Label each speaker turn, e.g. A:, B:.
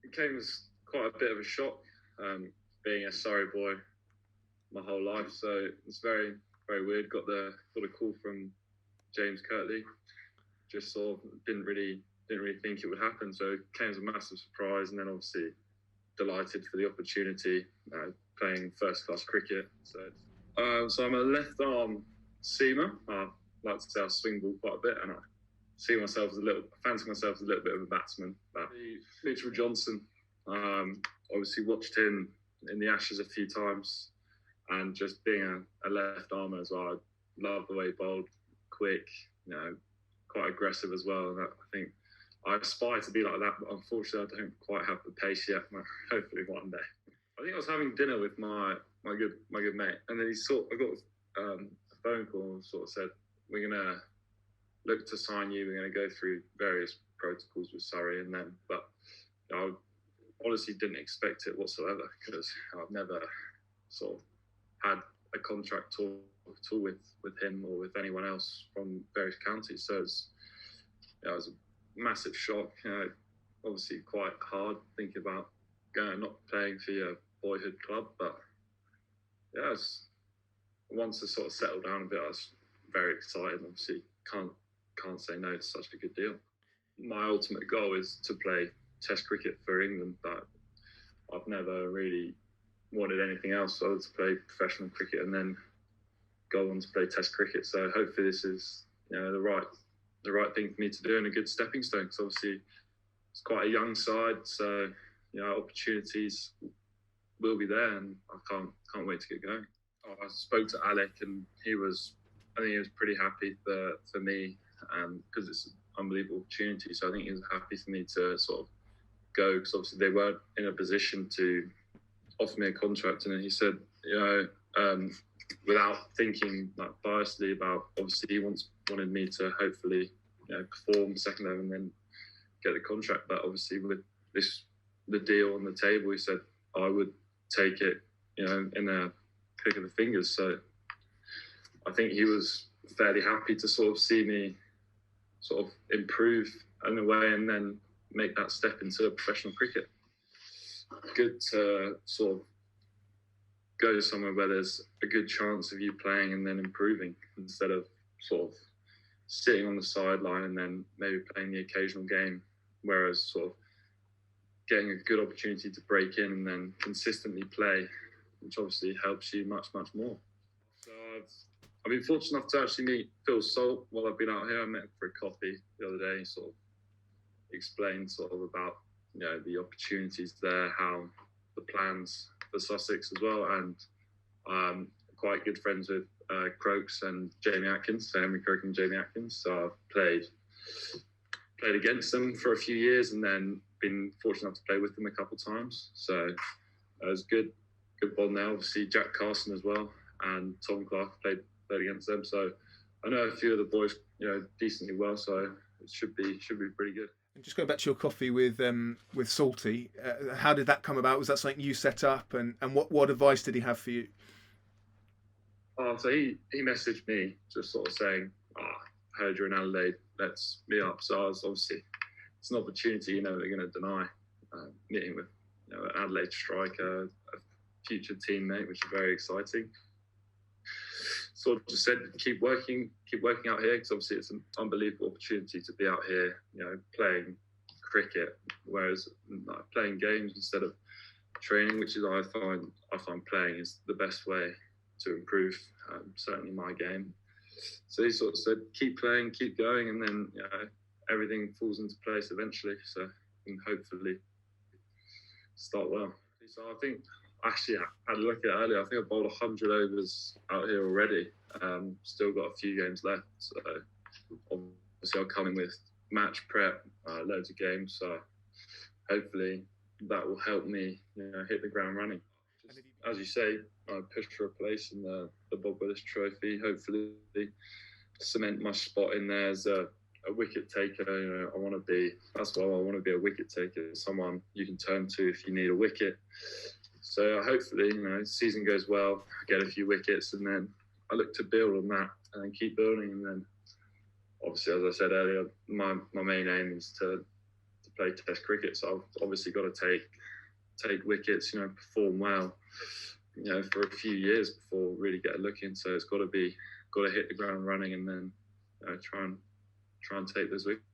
A: It came as quite a bit of a shock, being a Surrey boy my whole life. So it's very, very weird. Got a call from James Kirtley. Just sort of didn't really think it would happen. So it came as a massive surprise, and then obviously delighted for the opportunity, playing first class cricket. So I'm a left arm seamer. I like to say I swing ball quite a bit, and I fancy myself as a little bit of a batsman. Mitchell Johnson, obviously watched him in the Ashes a few times, and just being a left armer as well, I love the way he bowled, quick, quite aggressive as well. And I think I aspire to be like that, but unfortunately I don't quite have the pace yet. Hopefully one day. I think I was having dinner with my good mate, and then I got a phone call and sort of said, "We're gonna look to sign you. We're gonna go through various protocols with Surrey," but I honestly didn't expect it whatsoever, because I've never sort of had a contract talk at all with him or with anyone else from various counties. So it was a massive shock. Obviously quite hard thinking about not playing for your boyhood club, but yeah, once it sort of settled down a bit, I was very excited. Obviously can't say no to such a good deal. My ultimate goal is to play Test cricket for England, but I've never really wanted anything else other to play professional cricket and then go on to play Test cricket. So hopefully this is the right thing for me to do, and a good stepping stone, because obviously it's quite a young side, so opportunities will be there, and I can't wait to get going. I spoke to Alec, and I think he was pretty happy for me, because it's an unbelievable opportunity. So I think he was happy for me to sort of go, because obviously they weren't in a position to offer me a contract. And then he said, without thinking like biasedly about, obviously he wanted me to hopefully perform second level and then get the contract. But obviously with the deal on the table, he said I would take it, in a click of the fingers. So I think he was fairly happy to sort of see me sort of improve in a way and then make that step into professional cricket. Good to sort of go somewhere where there's a good chance of you playing and then improving, instead of sort of sitting on the sideline and then maybe playing the occasional game, whereas sort of getting a good opportunity to break in and then consistently play, which obviously helps you much, much more. So I've been fortunate enough to actually meet Phil Salt while I've been out here. I met him for a coffee the other day. He sort of explained sort of about the opportunities there, how the plans for Sussex as well, and quite good friends with Croaks and Jamie Atkins, so Henry Croak and Jamie Atkins. So I've played against them for a few years, and then been fortunate enough to play with them a couple of times. So it was good bond there. Obviously Jack Carson as well, and Tom Clark played against them. So I know a few of the boys decently well. So it should be pretty good.
B: And just going back to your coffee with Salty, how did that come about? Was that something you set up, and what advice did he have for you?
A: So he messaged me just sort of saying, heard you're in Adelaide, let's meet up. So I was obviously, it's an opportunity, they're going to deny meeting with an Adelaide striker, a future teammate, which is very exciting. Sort of just said, keep working out here, because obviously it's an unbelievable opportunity to be out here, playing cricket, whereas playing games instead of training, which is I find playing is the best way to improve, certainly my game. So he sort of said, keep playing, keep going, and then everything falls into place eventually. So and hopefully start well. So I think, actually, I had a look at it earlier. I think I bowled 100 overs out here already. Still got a few games left. So obviously I'll come in with match prep, loads of games. So hopefully that will help me, hit the ground running. As you say, I push for a place in the Bob Willis Trophy. Hopefully cement my spot in there as a wicket taker. That's why I want to be a wicket taker, someone you can turn to if you need a wicket. So hopefully, season goes well, I get a few wickets, and then I look to build on that and then keep building. And then, obviously, as I said earlier, my main aim is to play Test cricket. So I've obviously got to take wickets, perform well, for a few years before really get a look in. So it's got to hit the ground running, and then try and take those wickets.